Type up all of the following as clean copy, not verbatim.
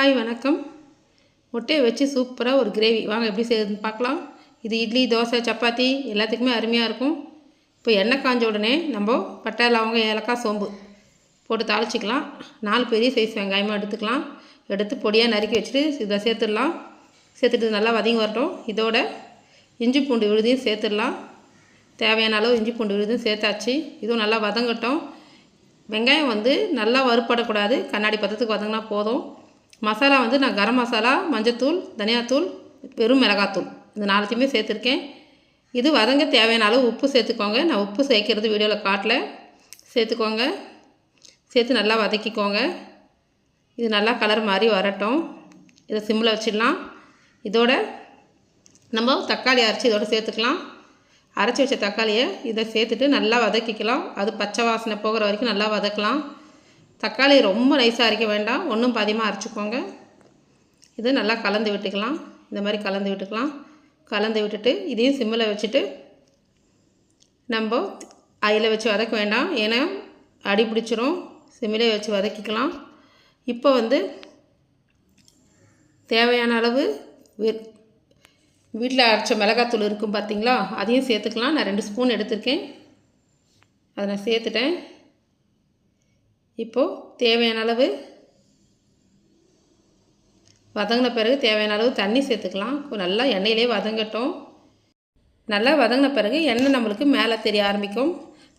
Hi வணக்கம். முட்டையை வச்சு சூப்பராக ஒரு கிரேவி வாங்க எப்படி செய்யுதுன்னு பார்க்கலாம். இது இட்லி, தோசை, சப்பாத்தி எல்லாத்துக்குமே அருமையாக இருக்கும். இப்போ எண்ணெய் காஞ்ச உடனே நம்ம பட்டை, லவங்கம், ஏலக்காய், சோம்பு போட்டு தாளிச்சிக்கலாம். 4 பெரிய சைஸ் வெங்காயமாக எடுத்துக்கலாம். எடுத்து பொடியாக நறுக்கி வச்சுட்டு இதை சேர்த்துடலாம். சேர்த்துட்டு நல்லா வதங்கி வரட்டும். இதோட இஞ்சி பூண்டு விழுதையும் சேர்த்துடலாம். தேவையான அளவு இஞ்சி பூண்டு விழுதையும் சேர்த்தாச்சு. இதுவும் நல்லா வதங்கட்டும். வெங்காயம் நல்லா வறுப்படக்கூடாது, கண்ணாடி பதத்துக்கு வதங்கினா போதும். மசாலா நான் கரம் மசாலா, மஞ்சத்தூள், தனியாத்தூள், வெறும் மிளகாத்தூள் இந்த 4த்தையுமே சேர்த்துருக்கேன். இது வதங்க தேவையான அளவு உப்பு சேர்த்துக்கோங்க. நான் உப்பு சேர்க்கிறது வீடியோவில் காட்டல. சேர்த்துக்கோங்க. சேர்த்து நல்லா வதக்கிக்கோங்க. இது நல்லா கலர் மாதிரி வரட்டும். இதை சிம்மில் வச்சிடலாம். இதோட நம்ம தக்காளி அரைச்சி இதோட சேர்த்துக்கலாம். அரைச்சி வச்ச தக்காளியை இதை சேர்த்துட்டு நல்லா வதக்கிக்கலாம். அது பச்சை வாசனை போகிற வரைக்கும் நல்லா வதக்கலாம். தக்காளி ரொம்ப நைஸாக அரைக்க வேண்டாம், ஒன்றும் பாதியமாக அரைச்சிக்கோங்க. இதை நல்லா கலந்து விட்டுக்கலாம். இந்த மாதிரி கலந்து விட்டுக்கலாம். கலந்து விட்டுட்டு இதையும் சிம்மில் வச்சுட்டு நம்ம அதில் வச்சு வதக்க வேண்டாம், ஏன்னா அடி பிடிச்சிரும். சிம்மிலே வச்சு வதக்கிக்கலாம். இப்போ தேவையான அளவு வீட்டில் அரைச்ச மிளகாத்தூள் இருக்கும் பார்த்தீங்களா, அதையும் சேர்த்துக்கலாம். நான் 2 ஸ்பூன் எடுத்திருக்கேன், அதை நான் சேர்த்துட்டேன். இப்போது தேவையான அளவு வதங்கின பிறகு தேவையான அளவு தண்ணி சேர்த்துக்கலாம். நல்லா எண்ணெயிலே வதங்கட்டும். நல்லா வதங்கின பிறகு எண்ணெய் நம்மளுக்கு மேலே தெரிய ஆரம்பிக்கும்.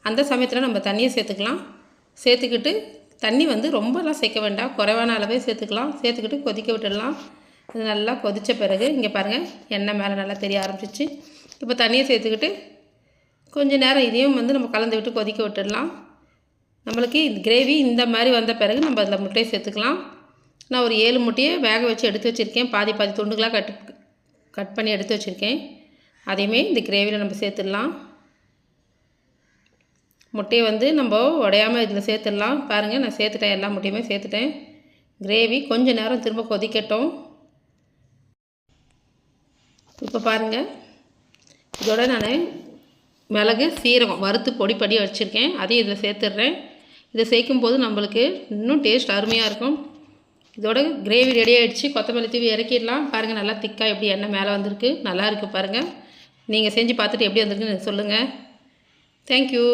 அந்த சமயத்தில் நம்ம தண்ணியை சேர்த்துக்கலாம். சேர்த்துக்கிட்டு தண்ணி ரொம்பலாம் சேர்க்க வேண்டாம், குறைவான அளவே சேர்த்துக்கலாம். சேர்த்துக்கிட்டு கொதிக்க விட்டுடலாம். இது நல்லா கொதித்த பிறகு இங்கே பாருங்கள், எண்ணெய் மேலே நல்லா தெரிய ஆரம்பிச்சிச்சு. இப்போ தண்ணியை சேர்த்துக்கிட்டு கொஞ்சம் நேரம் இதையும் நம்ம கலந்து விட்டு கொதிக்க விட்டுடலாம். நம்மளுக்கு இந்த கிரேவி இந்த மாதிரி வந்த பிறகு நம்ம அதில் முட்டையை சேர்த்துக்கலாம். நான் ஒரு 7 முட்டையை வேக வச்சு எடுத்து வச்சுருக்கேன். பாதி துண்டுகளாக கட் பண்ணி எடுத்து வச்சுருக்கேன். அதையுமே இந்த கிரேவியில் நம்ம சேர்த்துடலாம். முட்டையை நம்ம உடையாமல் இதில் சேர்த்துடலாம். பாருங்கள், நான் சேர்த்துட்டேன், எல்லா முட்டையுமே சேர்த்துட்டேன். கிரேவி கொஞ்சம் நேரம் திரும்ப கொதிக்கட்டும். இப்போ பாருங்கள், இதோட நான் மிளகு, சீரகம் வறுத்து பொடி வச்சுருக்கேன், அதையும் இதில் சேர்த்துட்றேன். இதை சேர்க்கும்போது நம்மளுக்கு இன்னும் டேஸ்ட் அருமையாக இருக்கும். இதோட கிரேவி ரெடி ஆகிடுச்சு. கொத்தமல்லி தூவி இறக்கிடலாம். பாருங்கள், நல்லா திக்காக எப்படி எண்ணெய் மேலே வந்திருக்கு, நல்லா இருக்குது பாருங்கள். நீங்கள் செஞ்சு பார்த்துட்டு எப்படி வந்திருக்குன்னு சொல்லுங்கள். தேங்க்யூ.